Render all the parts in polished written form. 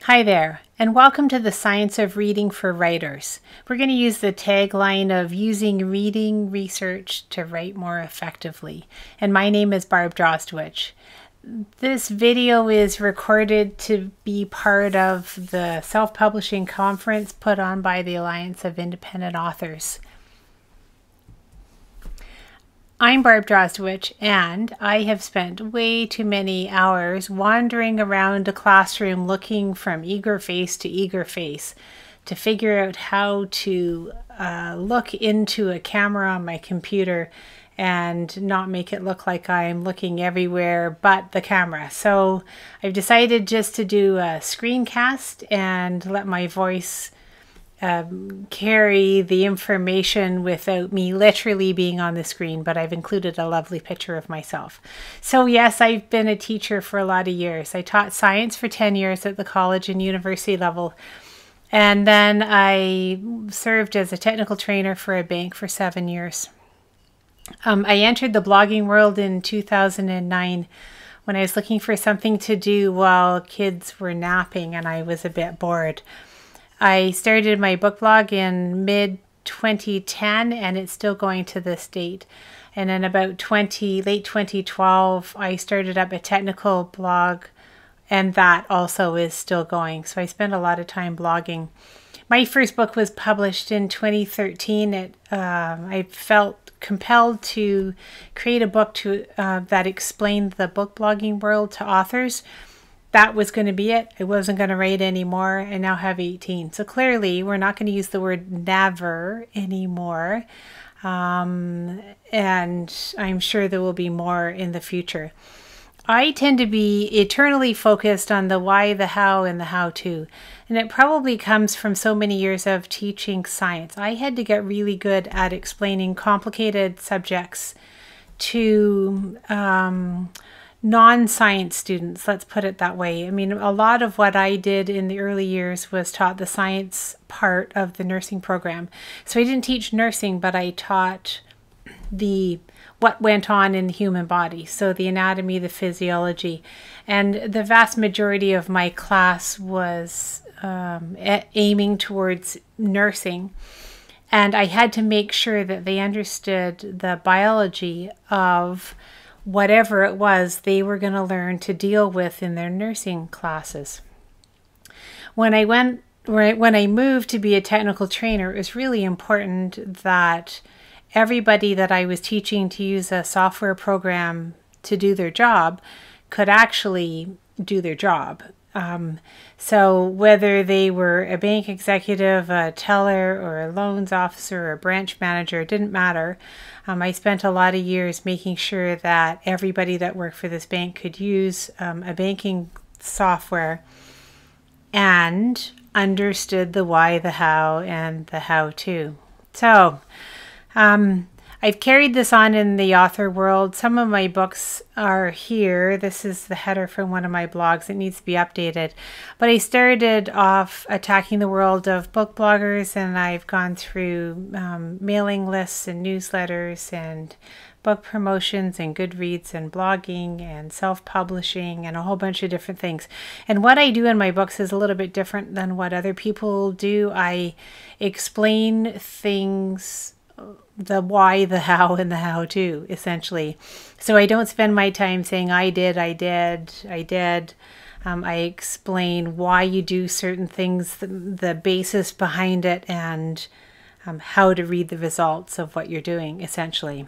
Hi there, and welcome to the Science of Reading for Writers. We're going to use the tagline of using reading research to write more effectively. And my name is Barb Drozdowicz. This video is recorded to be part of the self-publishing conference put on by the Alliance of Independent Authors. I'm Barb Drozdowicz, and I have spent way too many hours wandering around a classroom looking from eager face to eager face to figure out how to look into a camera on my computer and not make it look like I'm looking everywhere but the camera. So I've decided just to do a screencast and let my voice carry the information without me literally being on the screen, but I've included a lovely picture of myself. So yes, I've been a teacher for a lot of years. I taught science for 10 years at the college and university level, and then I served as a technical trainer for a bank for 7 years. I entered the blogging world in 2009 when I was looking for something to do while kids were napping and I was a bit bored. I started my book blog in mid-2010 and it's still going to this date. And in about late 2012, I started up a technical blog and that also is still going. So I spend a lot of time blogging. My first book was published in 2013. I felt compelled to create a book that explained the book blogging world to authors. That was going to be it. I wasn't going to write anymore. I now have 18. So clearly we're not going to use the word never anymore. And I'm sure there will be more in the future. I tend to be eternally focused on the why, the how, and the how-to. And it probably comes from so many years of teaching science. I had to get really good at explaining complicated subjects to non-science students, let's put it that way. I mean, a lot of what I did in the early years was taught the science part of the nursing program. So I didn't teach nursing, but I taught what went on in the human body. So the anatomy, the physiology, and the vast majority of my class was aiming towards nursing. And I had to make sure that they understood the biology of whatever it was they were going to learn to deal with in their nursing classes. When I moved to be a technical trainer, it was really important that everybody that I was teaching to use a software program to do their job could actually do their job. So whether they were a bank executive, a teller, or a loans officer, or a branch manager, it didn't matter. I spent a lot of years making sure that everybody that worked for this bank could use a banking software and understood the why, the how, and the how-to. So I've carried this on in the author world. Some of my books are here. This is the header from one of my blogs. It needs to be updated. But I started off attacking the world of book bloggers, and I've gone through mailing lists and newsletters and book promotions and Goodreads and blogging and self-publishing and a whole bunch of different things. And what I do in my books is a little bit different than what other people do. I explain things, the why, the how, and the how-to, essentially. So I don't spend my time saying I did. I explain why you do certain things, the basis behind it, and how to read the results of what you're doing, essentially.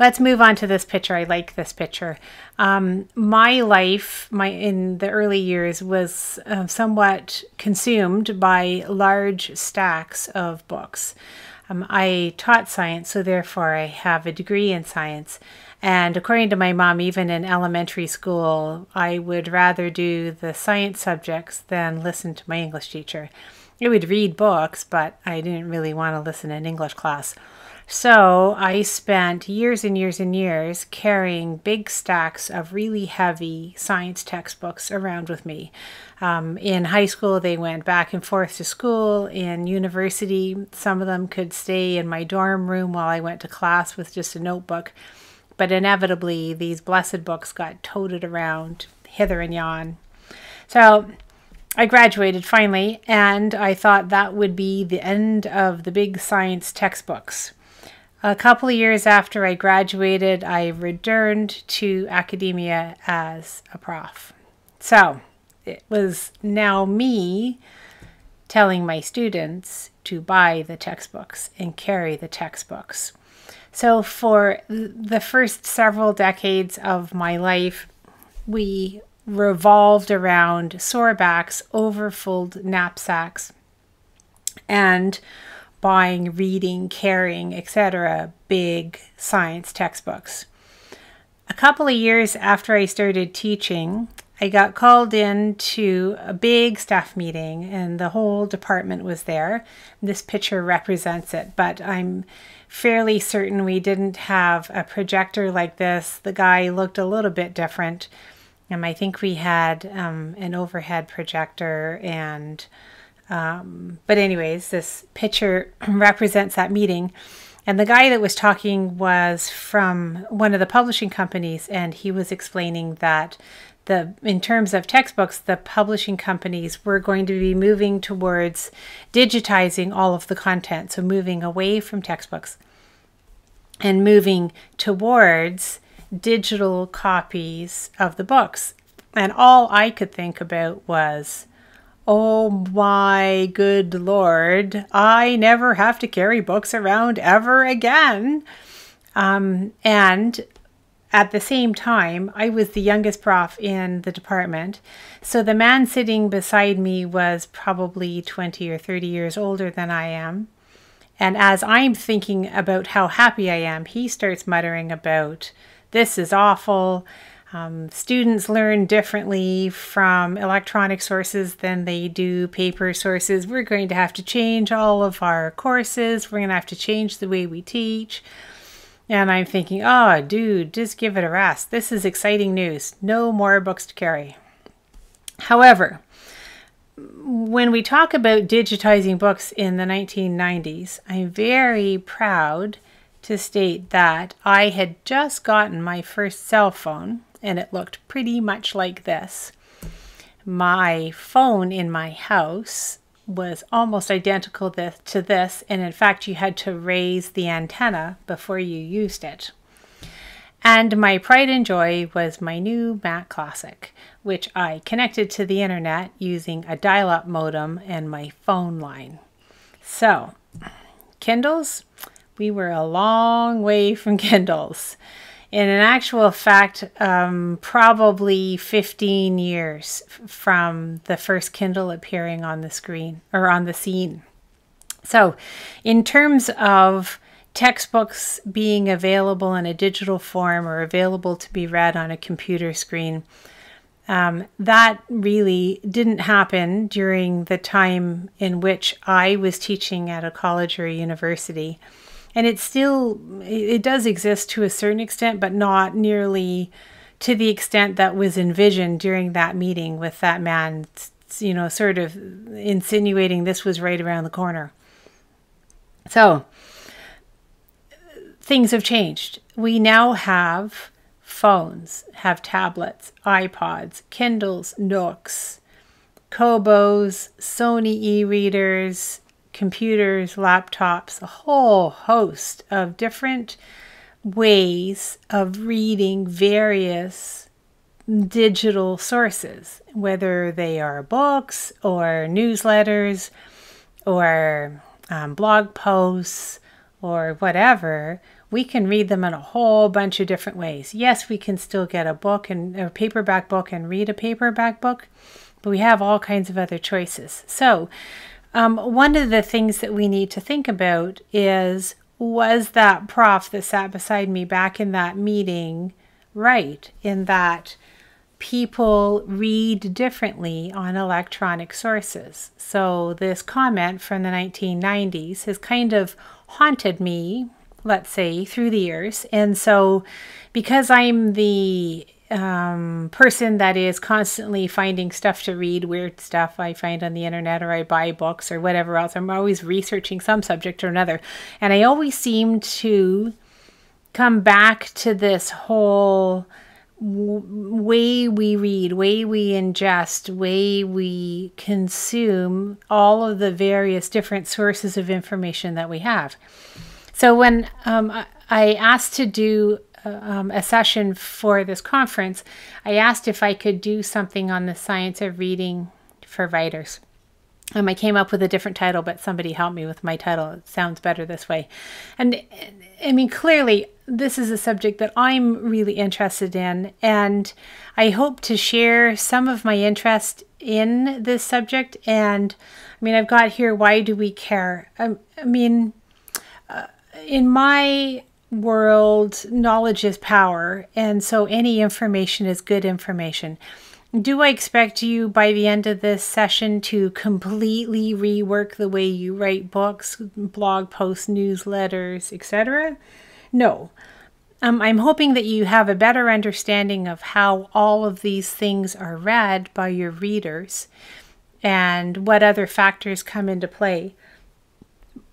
Let's move on to this picture. I like this picture. My life, in the early years, was somewhat consumed by large stacks of books. I taught science, so therefore I have a degree in science. And according to my mom, even in elementary school, I would rather do the science subjects than listen to my English teacher. I would read books, but I didn't really want to listen in English class. So I spent years and years and years carrying big stacks of really heavy science textbooks around with me. In high school, they went back and forth to school. In university, some of them could stay in my dorm room while I went to class with just a notebook. But inevitably, these blessed books got toted around hither and yon. So I graduated finally, and I thought that would be the end of the big science textbooks. A couple of years after I graduated, I returned to academia as a prof. So it was now me telling my students to buy the textbooks and carry the textbooks. So for the first several decades of my life, we revolved around sore backs, overfilled knapsacks, and buying, reading, carrying, etc., big science textbooks. A couple of years after I started teaching, I got called in to a big staff meeting, and the whole department was there. This picture represents it, but I'm fairly certain we didn't have a projector like this. The guy looked a little bit different. I think we had an overhead projector, and but anyways, this picture represents that meeting. And the guy that was talking was from one of the publishing companies, and he was explaining that in terms of textbooks, the publishing companies were going to be moving towards digitizing all of the content, so moving away from textbooks and moving towards digital copies of the books. And all I could think about was, oh my good Lord, I never have to carry books around ever again. And at the same time, I was the youngest prof in the department. So the man sitting beside me was probably 20 or 30 years older than I am. And as I'm thinking about how happy I am, he starts muttering about, this is awful. Students learn differently from electronic sources than they do paper sources. We're going to have to change all of our courses. We're going to have to change the way we teach. And I'm thinking, oh, dude, just give it a rest. This is exciting news. No more books to carry. However, when we talk about digitizing books in the 1990s, I'm very proud to state that I had just gotten my first cell phone, and it looked pretty much like this. My phone in my house was almost identical to this, and in fact you had to raise the antenna before you used it. And my pride and joy was my new Mac Classic, which I connected to the internet using a dial-up modem and my phone line. So, Kindles, we were a long way from Kindles. In an actual fact, probably 15 years from the first Kindle appearing on the screen or on the scene. So in terms of textbooks being available in a digital form or available to be read on a computer screen, that really didn't happen during the time in which I was teaching at a college or a university. And it does exist to a certain extent, but not nearly to the extent that was envisioned during that meeting with that man, sort of insinuating this was right around the corner. So things have changed. We now have phones, have tablets, iPods, Kindles, Nooks, Kobos, Sony e-readers, computers, laptops, a whole host of different ways of reading various digital sources, whether they are books or newsletters or blog posts or whatever. We can read them in a whole bunch of different ways. Yes, we can still get a paperback book and read a paperback book, but we have all kinds of other choices. So one of the things that we need to think about is, was that prof that sat beside me back in that meeting right in that people read differently on electronic sources? So this comment from the 1990s has kind of haunted me, let's say, through the years. And so because I'm the person that is constantly finding stuff to read, weird stuff I find on the internet, or I buy books or whatever else. I'm always researching some subject or another. And I always seem to come back to this whole way we read, way we ingest, way we consume all of the various different sources of information that we have. So when I asked to do a session for this conference, I asked if I could do something on the science of reading for writers. I came up with a different title, but somebody helped me with my title. It sounds better this way. And I mean, clearly, this is a subject that I'm really interested in, and I hope to share some of my interest in this subject. And I mean, I've got here, why do we care? I mean, in my world, knowledge is power, and so any information is good information. Do I expect you by the end of this session to completely rework the way you write books, blog posts, newsletters, etc.? No. I'm hoping that you have a better understanding of how all of these things are read by your readers and what other factors come into play.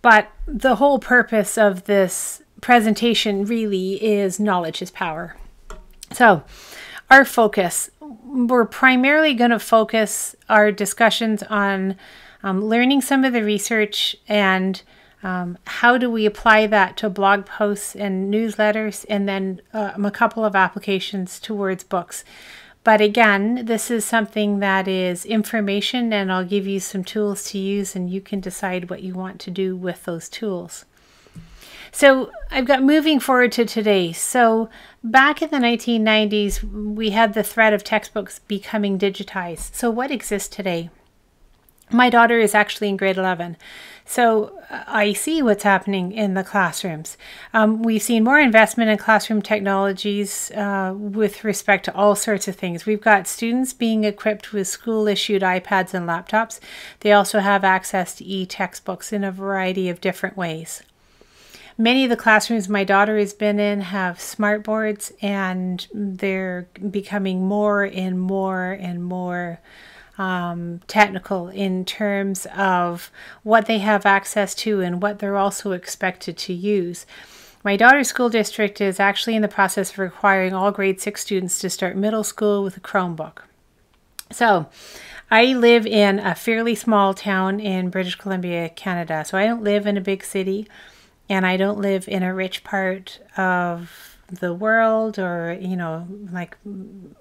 But the whole purpose of this presentation really is knowledge is power. So our focus, we're primarily going to focus our discussions on learning some of the research and how do we apply that to blog posts and newsletters, and then a couple of applications towards books. But again, this is something that is information, and I'll give you some tools to use, and you can decide what you want to do with those tools. So I've got moving forward to today. So back in the 1990s, we had the threat of textbooks becoming digitized. So what exists today? My daughter is actually in grade 11. So I see what's happening in the classrooms. We've seen more investment in classroom technologies with respect to all sorts of things. We've got students being equipped with school-issued iPads and laptops. They also have access to e-textbooks in a variety of different ways. Many of the classrooms my daughter has been in have smart boards, and they're becoming more and more and more technical in terms of what they have access to and what they're also expected to use. My daughter's school district is actually in the process of requiring all grade 6 students to start middle school with a Chromebook. So I live in a fairly small town in British Columbia, Canada. So I don't live in a big city, and I don't live in a rich part of the world, or, you know, like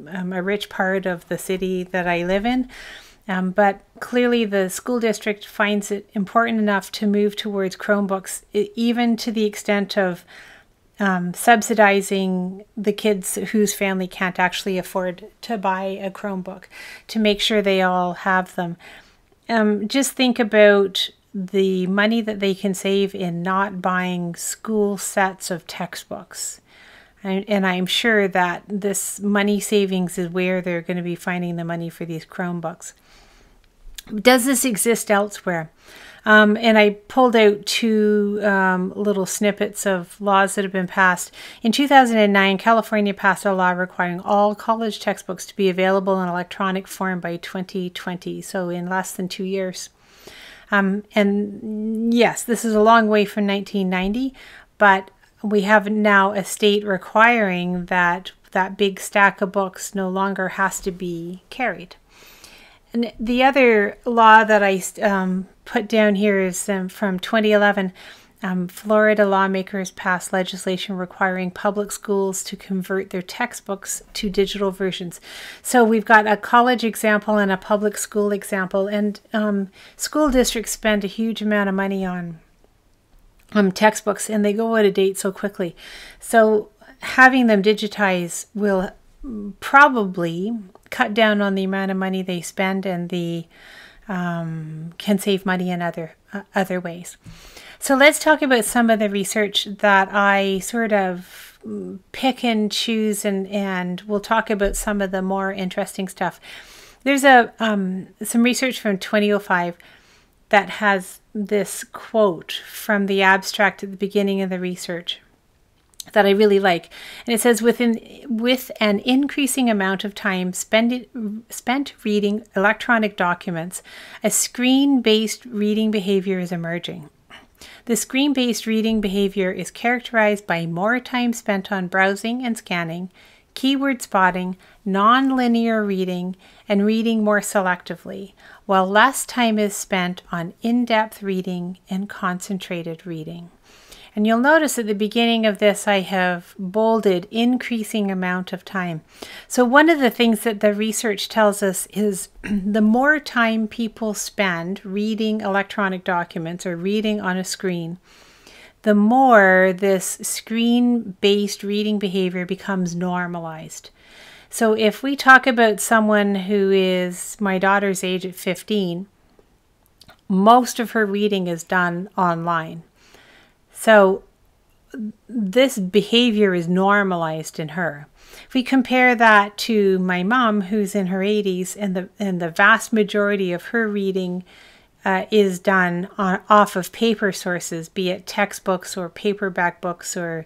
a rich part of the city that I live in. But clearly the school district finds it important enough to move towards Chromebooks, even to the extent of subsidizing the kids whose family can't actually afford to buy a Chromebook, to make sure they all have them. Just think about the money that they can save in not buying school sets of textbooks. And I'm sure that this money savings is where they're going to be finding the money for these Chromebooks. Does this exist elsewhere? And I pulled out two little snippets of laws that have been passed. In 2009, California passed a law requiring all college textbooks to be available in electronic form by 2020, so in less than 2 years. And yes, this is a long way from 1990, but we have now a state requiring that that big stack of books no longer has to be carried. And the other law that I put down here is from 2011. Florida lawmakers passed legislation requiring public schools to convert their textbooks to digital versions. So we've got a college example and a public school example, and school districts spend a huge amount of money on textbooks, and they go out of date so quickly. So having them digitize will probably cut down on the amount of money they spend, and the can save money in other ways. So let's talk about some of the research that I sort of pick and choose, and we'll talk about some of the more interesting stuff. There's some research from 2005 that has this quote from the abstract at the beginning of the research that I really like. And it says, with an increasing amount of time spent reading electronic documents, a screen-based reading behavior is emerging. The screen-based reading behavior is characterized by more time spent on browsing and scanning, keyword spotting, non-linear reading, and reading more selectively, while less time is spent on in-depth reading and concentrated reading. And you'll notice at the beginning of this, I have bolded increasing amount of time. So one of the things that the research tells us is the more time people spend reading electronic documents or reading on a screen, the more this screen-based reading behavior becomes normalized. So if we talk about someone who is my daughter's age at 15, most of her reading is done online. So this behavior is normalized in her. If we compare that to my mom, who's in her 80s, and the vast majority of her reading is done off of paper sources, be it textbooks or paperback books or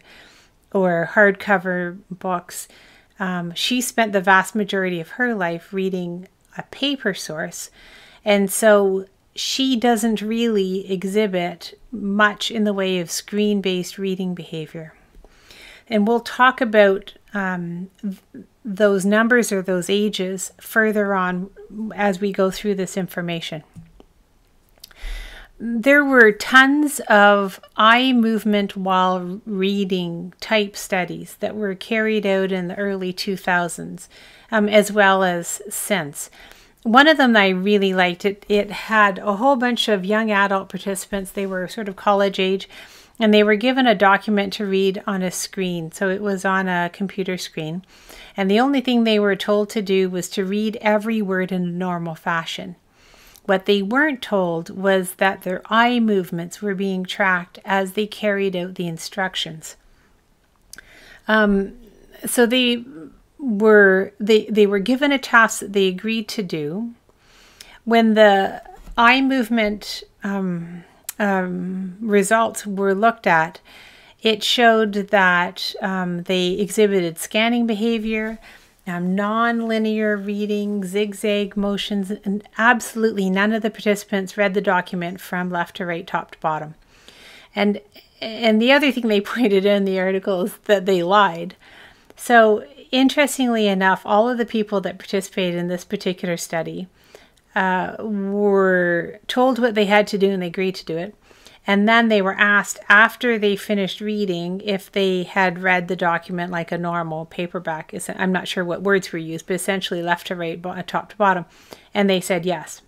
hardcover books. She spent the vast majority of her life reading a paper source, and so she doesn't really exhibit much in the way of screen-based reading behavior. And we'll talk about those numbers or those ages further on as we go through this information. There were tons of eye movement while reading type studies that were carried out in the early 2000s, as well as since. One of them that I really liked, it had a whole bunch of young adult participants. They were sort of college age, and they were given a document to read on a screen. So it was on a computer screen. And the only thing they were told to do was to read every word in a normal fashion. What they weren't told was that their eye movements were being tracked as they carried out the instructions. So they were given a task that they agreed to do. When the eye movement results were looked at, it showed that they exhibited scanning behavior, non-linear reading, zigzag motions, and absolutely none of the participants read the document from left to right, top to bottom. And the other thing they pointed in the article is that they lied. So interestingly enough, all of the people that participated in this particular study were told what they had to do and they agreed to do it. And then they were asked after they finished reading if they had read the document like a normal paperback. I'm not sure what words were used, but essentially left to right, top to bottom. And they said yes.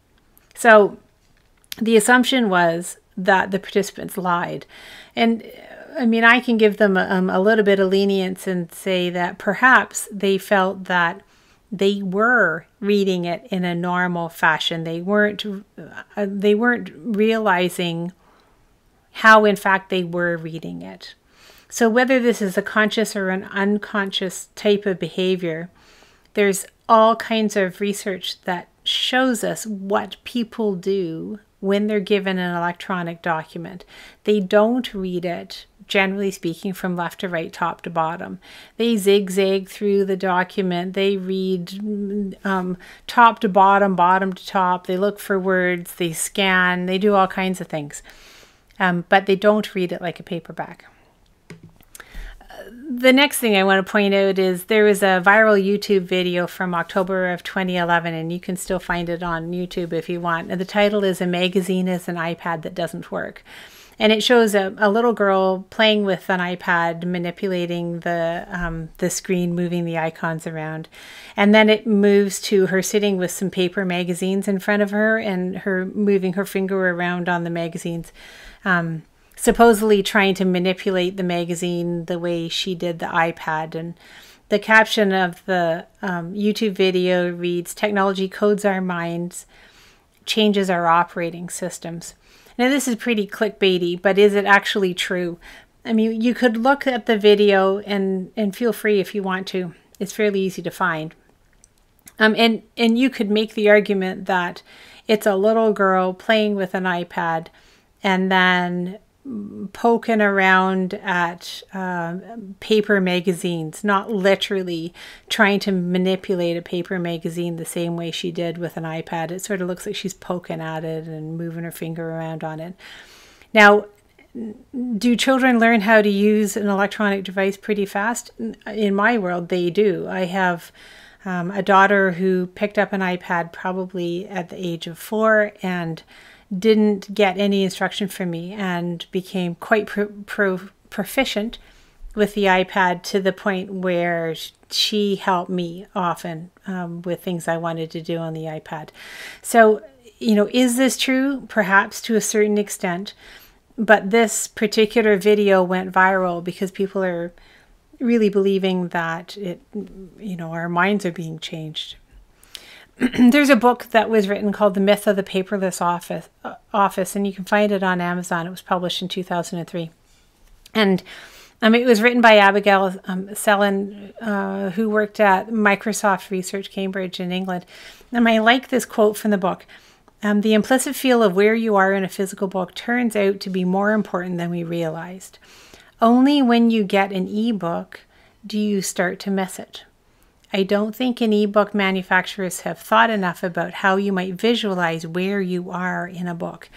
So the assumption was that the participants lied. And I mean, I can give them a little bit of lenience and say that perhaps they felt that they were reading it in a normal fashion. They weren't realizing how in fact they were reading it. So whether this is a conscious or an unconscious type of behavior, there's all kinds of research that shows us what people do when they're given an electronic document. They don't read it, generally speaking, from left to right, top to bottom. They zigzag through the document. They read top to bottom, bottom to top. They look for words. They scan. They do all kinds of things. But they don't read it like a paperback. The next thing I want to point out is there was a viral YouTube video from October of 2011, and you can still find it on YouTube if you want. And the title is "A Magazine is an iPad That Doesn't Work." And it shows a little girl playing with an iPad, manipulating the screen, moving the icons around. And then it moves to her sitting with some paper magazines in front of her and her moving her finger around on the magazines, supposedly trying to manipulate the magazine the way she did the iPad. And the caption of the YouTube video reads, "Technology codes our minds, changes our operating systems." Now this is pretty clickbaity, but is it actually true? I mean, you could look at the video and feel free if you want to. It's fairly easy to find. And you could make the argument that it's a little girl playing with an iPad and then poking around at paper magazines, not literally trying to manipulate a paper magazine the same way she did with an iPad. It sort of looks like she's poking at it and moving her finger around on it. Now, do children learn how to use an electronic device pretty fast? In my world, they do. I have a daughter who picked up an iPad probably at the age of 4 and didn't get any instruction from me and became quite proficient with the iPad, to the point where she helped me often with things I wanted to do on the iPad. So, is this true? Perhaps to a certain extent. But this particular video went viral because people are really believing that our minds are being changed. There's a book that was written called The Myth of the Paperless Office, and you can find it on Amazon. It was published in 2003. And it was written by Abigail Selin, who worked at Microsoft Research, Cambridge in England. And I like this quote from the book. The implicit feel of where you are in a physical book turns out to be more important than we realized. Only when you get an ebook do you start to miss it. I don't think an ebook manufacturers have thought enough about how you might visualize where you are in a book.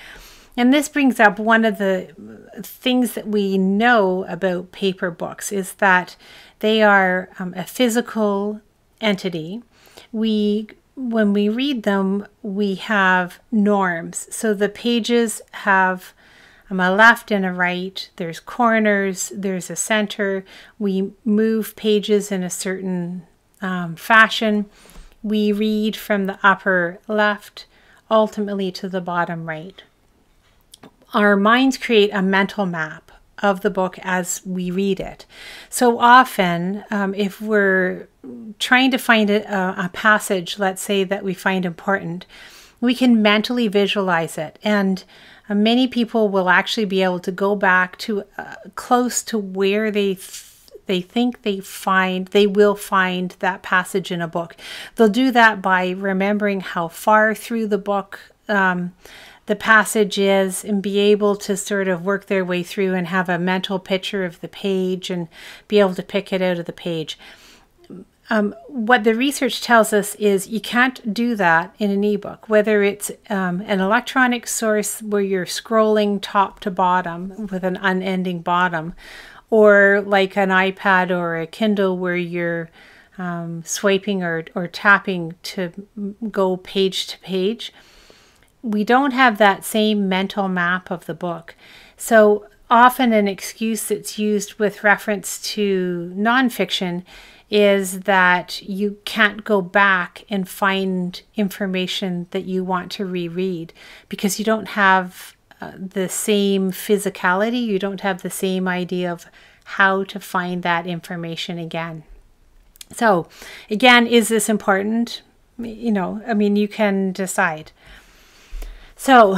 And this brings up one of the things that we know about paper books, is that they are a physical entity. When we read them, we have norms. So the pages have a left and a right. There's corners. There's a center. We move pages in a certain fashion. We read from the upper left ultimately to the bottom right. Our minds create a mental map of the book as we read it. So often, if we're trying to find a passage, let's say, that we find important, we can mentally visualize it. And many people will actually be able to go back to close to where they think they will find that passage in a book. They'll do that by remembering how far through the book the passage is, and be able to sort of work their way through and have a mental picture of the page and be able to pick it out of the page. What the research tells us is you can't do that in an ebook, whether it's an electronic source where you're scrolling top to bottom with an unending bottom, or like an iPad or a Kindle where you're swiping or tapping to go page to page. We don't have that same mental map of the book. So often an excuse that's used with reference to nonfiction is that you can't go back and find information that you want to reread because you don't have the same physicality, you don't have the same idea of how to find that information again. So again, is this important? You can decide. So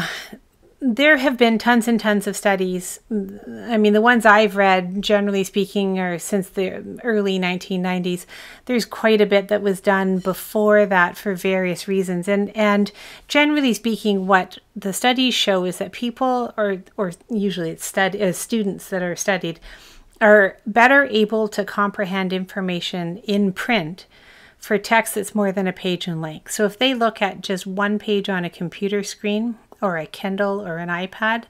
there have been tons and tons of studies. The ones I've read, generally speaking, are since the early 1990s. There's quite a bit that was done before that for various reasons. And generally speaking, what the studies show is that people, or usually it's students that are studied, are better able to comprehend information in print for text that's more than a page in length. So if they look at just one page on a computer screen or a Kindle or an iPad,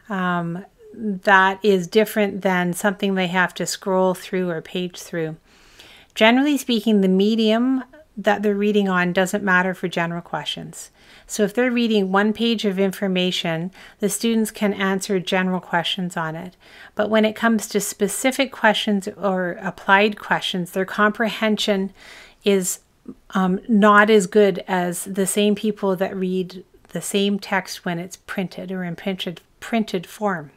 that is different than something they have to scroll through or page through. Generally speaking, the medium that they're reading on doesn't matter for general questions. So if they're reading one page of information, the students can answer general questions on it. But when it comes to specific questions or applied questions, their comprehension is not as good as the same people that read the same text when it's printed or in printed form.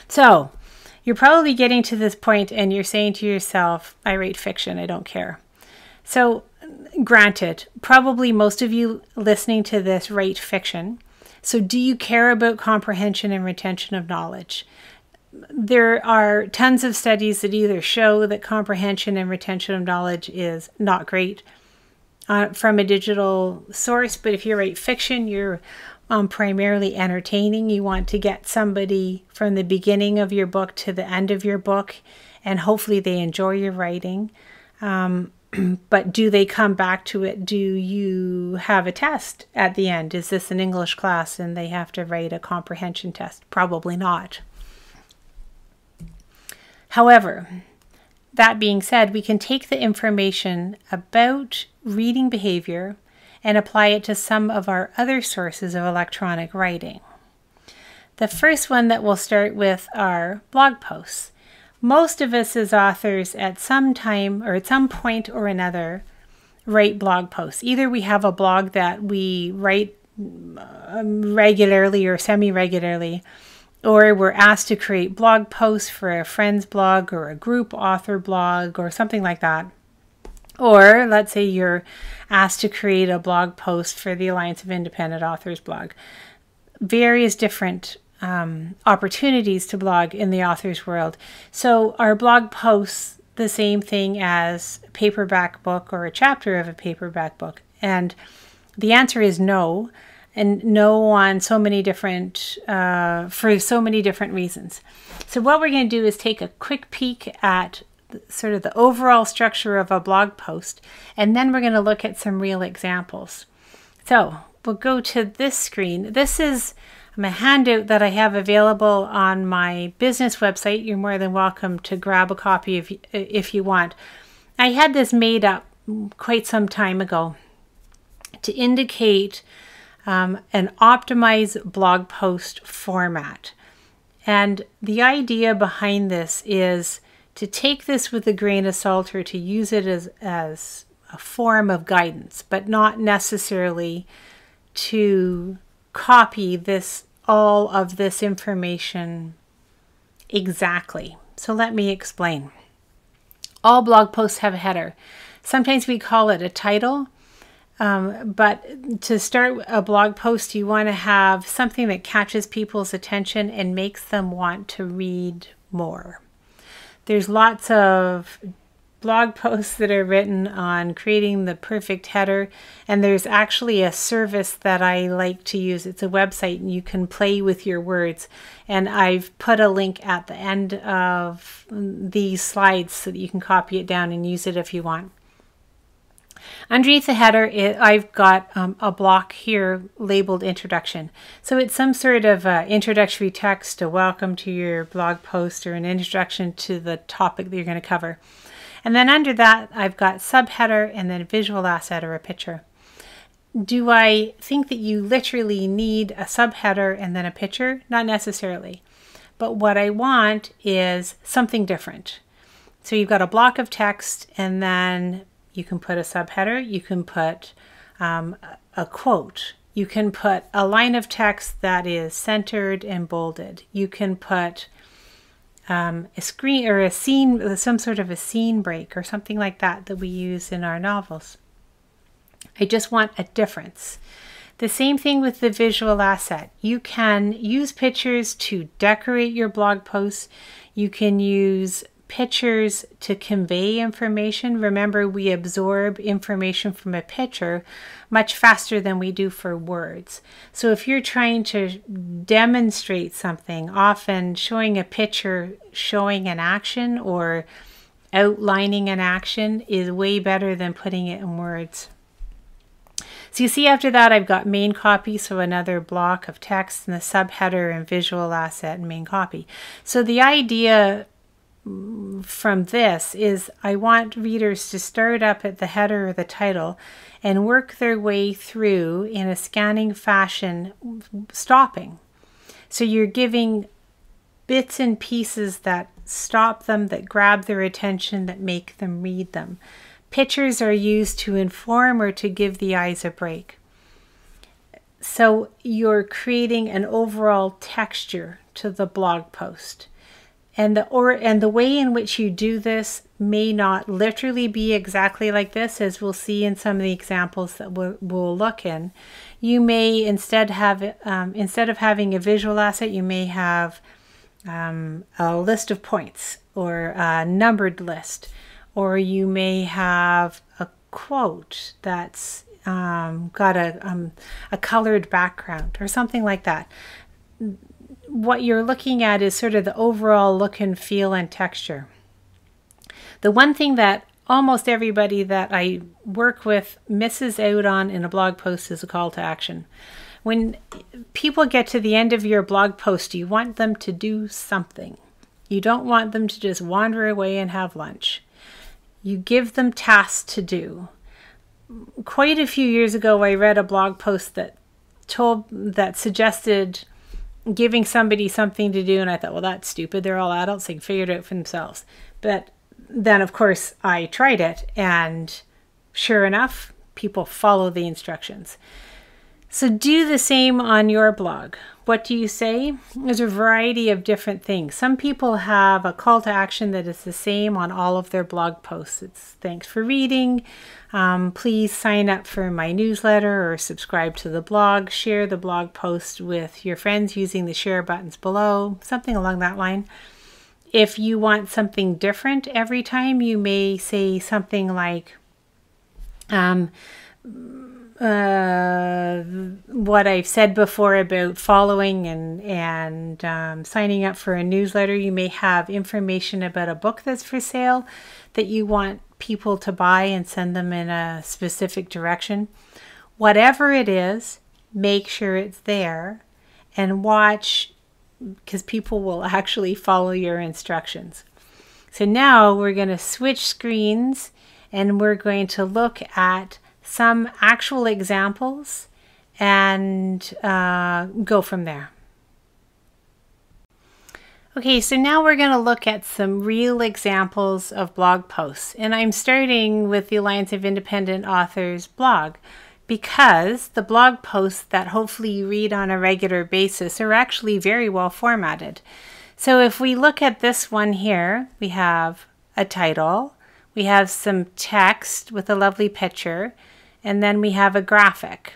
So you're probably getting to this point and you're saying to yourself, I write fiction, I don't care. So granted, probably most of you listening to this write fiction. So do you care about comprehension and retention of knowledge? There are tons of studies that either show that comprehension and retention of knowledge is not great from a digital source, but if you write fiction, you're primarily entertaining. You want to get somebody from the beginning of your book to the end of your book, and hopefully they enjoy your writing. but do they come back to it? Do you have a test at the end? Is this an English class and they have to write a comprehension test? Probably not. However, that being said, we can take the information about reading behavior and apply it to some of our other sources of electronic writing. The first one that we'll start with are blog posts. Most of us as authors at some time or at some point or another write blog posts. Either we have a blog that we write regularly or semi-regularly, or we're asked to create blog posts for a friend's blog or a group author blog or something like that. Or let's say you're asked to create a blog post for the Alliance of Independent Authors blog. Various different opportunities to blog in the author's world. So are blog posts the same thing as a paperback book or a chapter of a paperback book? And the answer is no, and no on so many different, for so many different reasons. So what we're going to do is take a quick peek at sort of the overall structure of a blog post, and then we're going to look at some real examples. So we'll go to this screen. This is a handout that I have available on my business website. You're more than welcome to grab a copy if you want. I had this made up quite some time ago to indicate an optimized blog post format. And the idea behind this is to take this with a grain of salt, or to use it as a form of guidance, but not necessarily to copy all of this information exactly. So let me explain. All blog posts have a header. Sometimes we call it a title, but to start a blog post, you want to have something that catches people's attention and makes them want to read more. There's lots of blog posts that are written on creating the perfect header, and there's actually a service that I like to use. It's a website and you can play with your words, and I've put a link at the end of these slides so that you can copy it down and use it if you want. Underneath the header, I've got a block here labeled introduction. So it's some sort of introductory text, a welcome to your blog post, or an introduction to the topic that you're going to cover. And then under that, I've got subheader and then a visual asset or a picture. Do I think that you literally need a subheader and then a picture? Not necessarily. But what I want is something different. So you've got a block of text, and then you can put a subheader, you can put a quote, you can put a line of text that is centered and bolded, you can put a screen or a scene, some sort of a scene break or something like that we use in our novels. I just want a difference. The same thing with the visual asset. You can use pictures to decorate your blog posts. You can use pictures to convey information. Remember, we absorb information from a picture much faster than we do for words. So if you're trying to demonstrate something, often showing a picture showing an action or outlining an action is way better than putting it in words. So you see after that I've got main copy, so another block of text, and the subheader and visual asset and main copy. So the idea from this is I want readers to start up at the header or the title and work their way through in a scanning fashion, stopping. So you're giving bits and pieces that stop them, that grab their attention, that make them read them. Pictures are used to inform or to give the eyes a break. So you're creating an overall texture to the blog post. And the way in which you do this may not literally be exactly like this, as we'll see in some of the examples that we'll look in. You may instead have, instead of having a visual asset, you may have a list of points or a numbered list, or you may have a quote that's got a colored background or something like that. What you're looking at is sort of the overall look and feel and texture. The one thing that almost everybody that I work with misses out on in a blog post is a call to action. When people get to the end of your blog post, you want them to do something. You don't want them to just wander away and have lunch. You give them tasks to do. Quite a few years ago, I read a blog post that suggested giving somebody something to do, and I thought, well, that's stupid. They're all adults; they can figure it out for themselves. But then, of course, I tried it, and sure enough, people follow the instructions. So do the same on your blog. What do you say? There's a variety of different things. Some people have a call to action that is the same on all of their blog posts. It's thanks for reading. Please sign up for my newsletter or subscribe to the blog. Share the blog post with your friends using the share buttons below, something along that line. If you want something different every time, you may say something like, what I've said before about following and signing up for a newsletter. You may have information about a book that's for sale that you want people to buy and send them in a specific direction. Whatever it is, make sure it's there and watch, because people will actually follow your instructions. So now we're going to switch screens and we're going to look at some actual examples and go from there. Okay, so now we're going to look at some real examples of blog posts. And I'm starting with the Alliance of Independent Authors blog because the blog posts that hopefully you read on a regular basis are actually very well formatted. So if we look at this one here, we have a title, we have some text with a lovely picture, and then we have a graphic.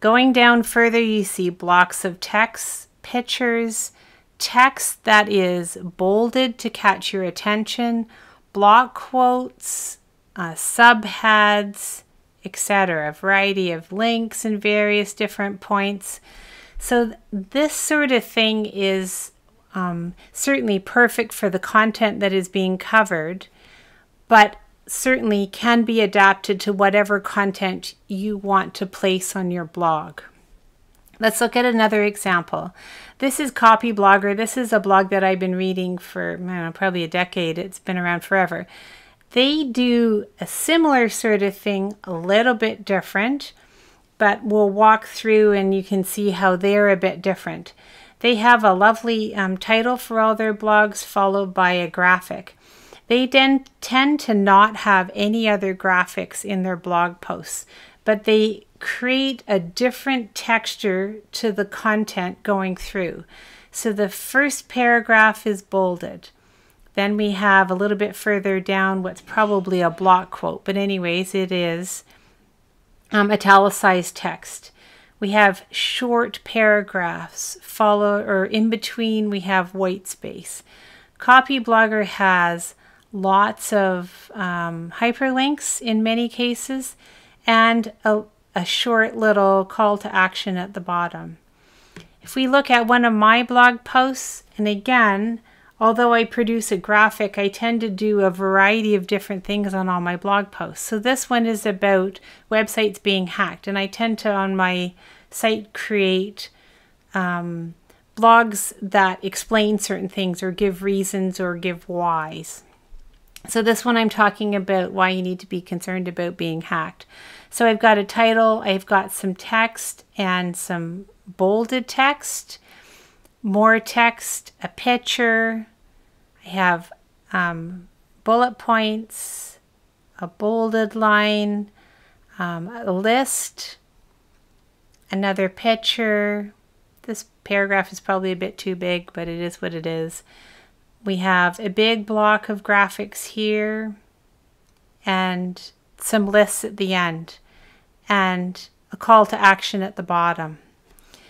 Going down further, you see blocks of text, pictures, text that is bolded to catch your attention, block quotes, subheads, etc. A variety of links in various different points. So this sort of thing is certainly perfect for the content that is being covered, but certainly can be adapted to whatever content you want to place on your blog. Let's look at another example. This is Copyblogger. This is a blog that I've been reading for probably a decade. It's been around forever. They do a similar sort of thing, a little bit different, but we'll walk through and you can see how they're a bit different. They have a lovely title for all their blogs followed by a graphic. They then tend to not have any other graphics in their blog posts, but they create a different texture to the content going through. So the first paragraph is bolded. Then we have a little bit further down what's probably a block quote, but anyways, it is italicized text. We have short paragraphs or in between we have white space. Copyblogger has lots of hyperlinks in many cases, and a short little call to action at the bottom. If we look at one of my blog posts, and again, although I produce a graphic, I tend to do a variety of different things on all my blog posts. So this one is about websites being hacked, and I tend to, on my site, create blogs that explain certain things or give reasons or give whys. So this one I'm talking about why you need to be concerned about being hacked. So I've got a title, I've got some text and some bolded text, more text, a picture, I have bullet points, a bolded line, a list, another picture. This paragraph is probably a bit too big, but it is what it is. We have a big block of graphics here and some lists at the end and a call to action at the bottom.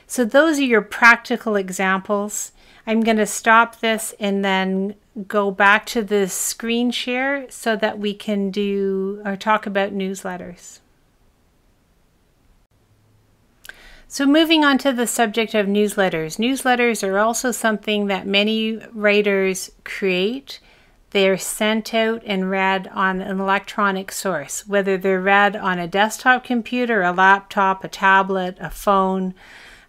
So those are your practical examples. I'm going to stop this and then go back to the screen share so that we can do or talk about newsletters. So moving on to the subject of newsletters. Newsletters are also something that many writers create. They are sent out and read on an electronic source, whether they're read on a desktop computer, a laptop, a tablet, a phone.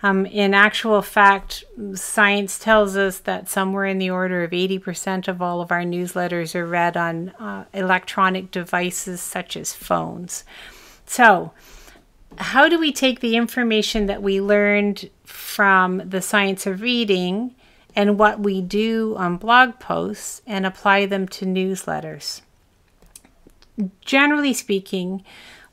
In actual fact, science tells us that somewhere in the order of 80% of all of our newsletters are read on electronic devices such as phones. So, how do we take the information that we learned from the science of reading and what we do on blog posts and apply them to newsletters? Generally speaking,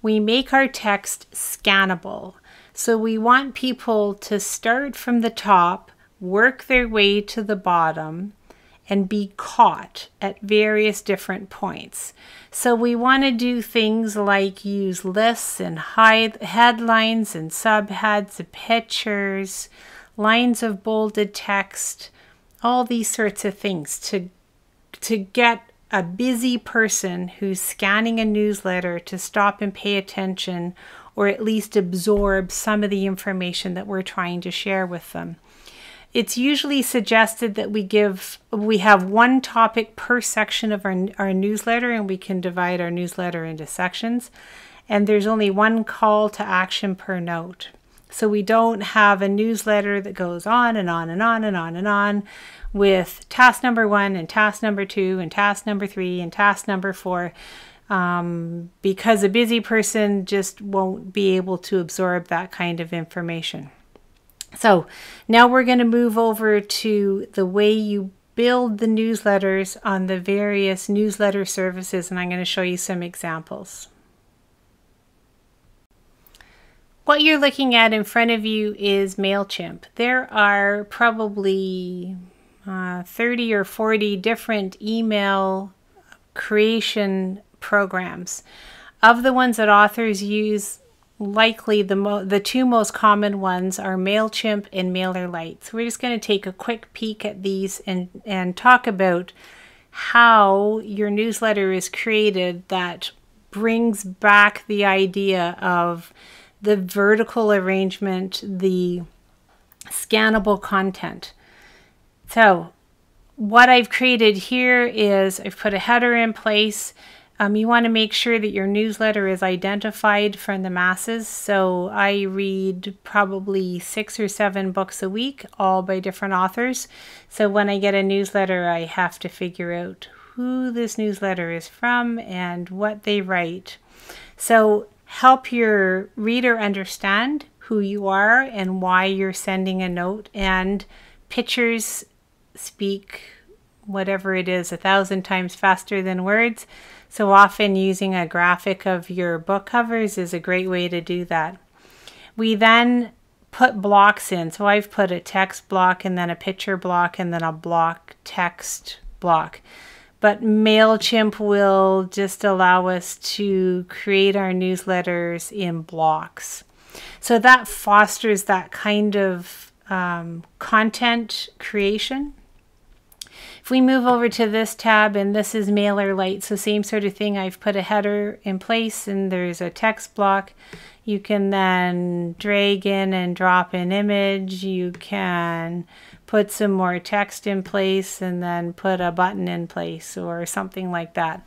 we make our text scannable. So we want people to start from the top, work their way to the bottom, and be caught at various different points. So we want to do things like use lists and headlines and subheads, pictures, lines of bolded text, all these sorts of things to get a busy person who's scanning a newsletter to stop and pay attention, or at least absorb some of the information that we're trying to share with them. It's usually suggested that we have one topic per section of our newsletter, and we can divide our newsletter into sections. And there's only one call to action per note. So we don't have a newsletter that goes on and on and on and on and on with task number 1 and task number 2 and task number 3 and task number 4. Because a busy person just won't be able to absorb that kind of information. So now we're going to move over to the way you build the newsletters on the various newsletter services, and I'm going to show you some examples. What you're looking at in front of you is MailChimp. There are probably 30 or 40 different email creation programs. Of the ones that authors use, likely the two most common ones are MailChimp and MailerLite. So we're just going to take a quick peek at these and talk about how your newsletter is created that brings back the idea of the vertical arrangement, the scannable content. So what I've created here is I've put a header in place. You want to make sure that your newsletter is identified from the masses. So I read probably 6 or 7 books a week, all by different authors. So when I get a newsletter, I have to figure out who this newsletter is from and what they write. So help your reader understand who you are and why you're sending a note. And pictures speak, whatever it is, 1,000 times faster than words. So often using a graphic of your book covers is a great way to do that. We then put blocks in. So I've put a text block and then a picture block and then a block text block. But MailChimp will just allow us to create our newsletters in blocks. So that fosters that kind of content creation. If we move over to this tab, and this is MailerLite, so same sort of thing. I've put a header in place and there's a text block. You can then drag in and drop an image. You can put some more text in place and then put a button in place or something like that.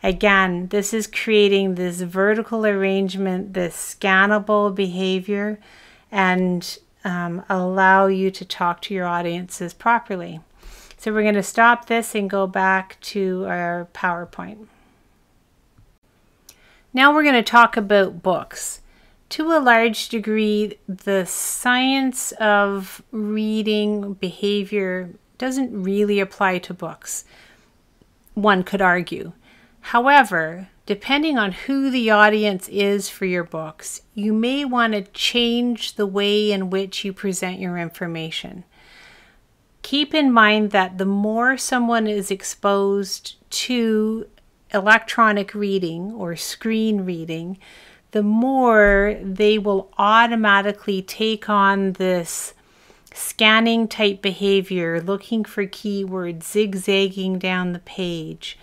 Again, this is creating this vertical arrangement, this scannable behavior, and allow you to talk to your audiences properly. So we're going to stop this and go back to our PowerPoint. Now we're going to talk about books. To a large degree, the science of reading behavior doesn't really apply to books, one could argue. However, depending on who the audience is for your books, you may want to change the way in which you present your information. Keep in mind that the more someone is exposed to electronic reading or screen reading, the more they will automatically take on this scanning type behavior, looking for keywords, zigzagging down the page.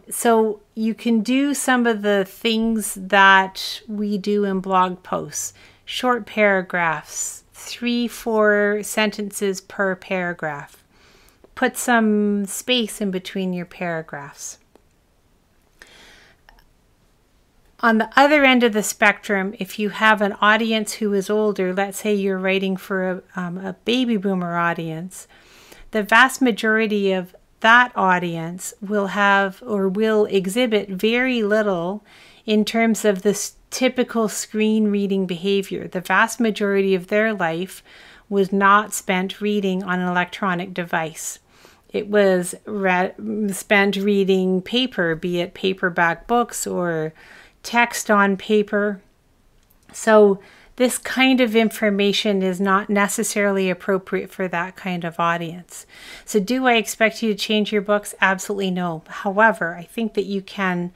So you can do some of the things that we do in blog posts, short paragraphs, 3-4 sentences per paragraph. put some space in between your paragraphs. On the other end of the spectrum, if you have an audience who is older, let's say you're writing for a baby boomer audience, the vast majority of that audience will have or will exhibit very little in terms of this typical screen reading behavior. The vast majority of their life was not spent reading on an electronic device. It was spent reading paper, be it paperback books or text on paper. So this kind of information is not necessarily appropriate for that kind of audience. So do I expect you to change your books? Absolutely no. However, I think that you can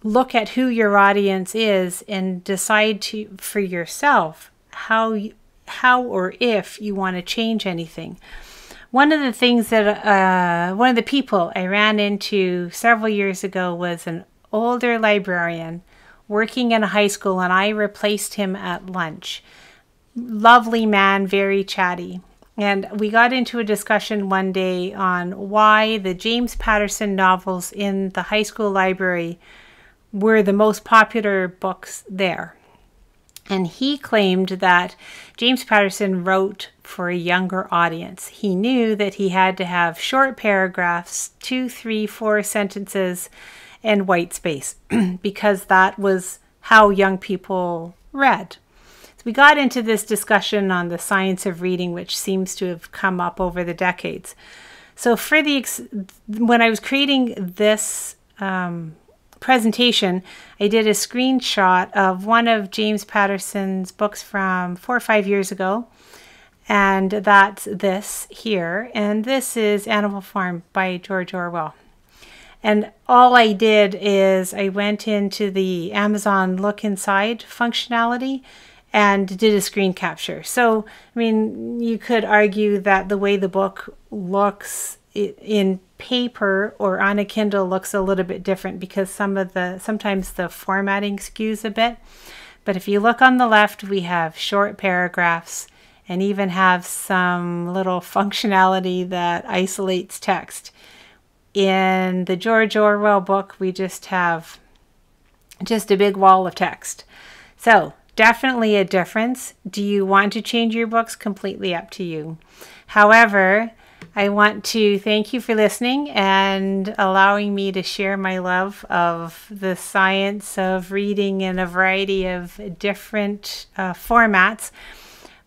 look at who your audience is and decide for yourself how or if you want to change anything. One of the things that one of the people I ran into several years ago was an older librarian working in a high school, and I replaced him at lunch. Lovely man, very chatty. And we got into a discussion one day on why the James Patterson novels in the high school library were the most popular books there. And he claimed that James Patterson wrote for a younger audience. He knew that he had to have short paragraphs, 2, 3, 4 sentences, and white space, because that was how young people read. So we got into this discussion on the science of reading, which seems to have come up over the decades. So for when I was creating this presentation, I did a screenshot of one of James Patterson's books from 4 or 5 years ago, and that's this here, and this is Animal Farm by George Orwell. And all I did is I went into the Amazon Look Inside functionality and did a screen capture. So, I mean, you could argue that the way the book looks in paper or on a Kindle looks a little bit different because sometimes the formatting skews a bit. But if you look on the left, we have short paragraphs and even have some little functionality that isolates text. In the George Orwell book, we just have a big wall of text. So definitely a difference. Do you want to change your books? Completely up to you. However, I want to thank you for listening and allowing me to share my love of the science of reading in a variety of different formats.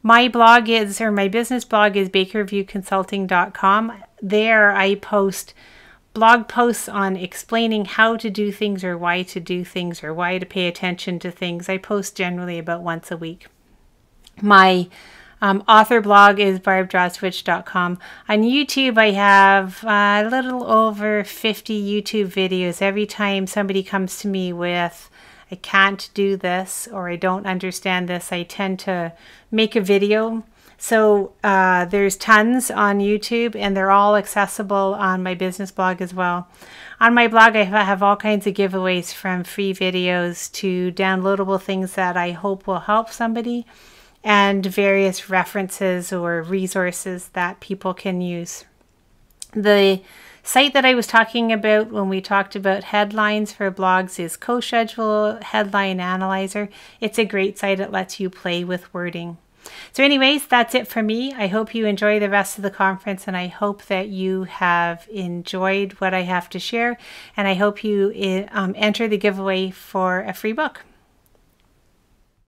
My blog my business blog is bakerviewconsulting.com. There I post blog posts on explaining how to do things or why to do things or why to pay attention to things. I post generally about once a week. My author blog is barbdrawswitch.com. On YouTube, I have a little over 50 YouTube videos. Every time somebody comes to me with, I can't do this or I don't understand this, I tend to make a video. So there's tons on YouTube, and they're all accessible on my business blog as well. On my blog, I have all kinds of giveaways, from free videos to downloadable things that I hope will help somebody, and various references or resources that people can use. The site that I was talking about when we talked about headlines for blogs is CoSchedule Headline Analyzer. It's a great site. It lets you play with wording. So anyways, that's it for me. I hope you enjoy the rest of the conference, and I hope that you have enjoyed what I have to share, and I hope you enter the giveaway for a free book.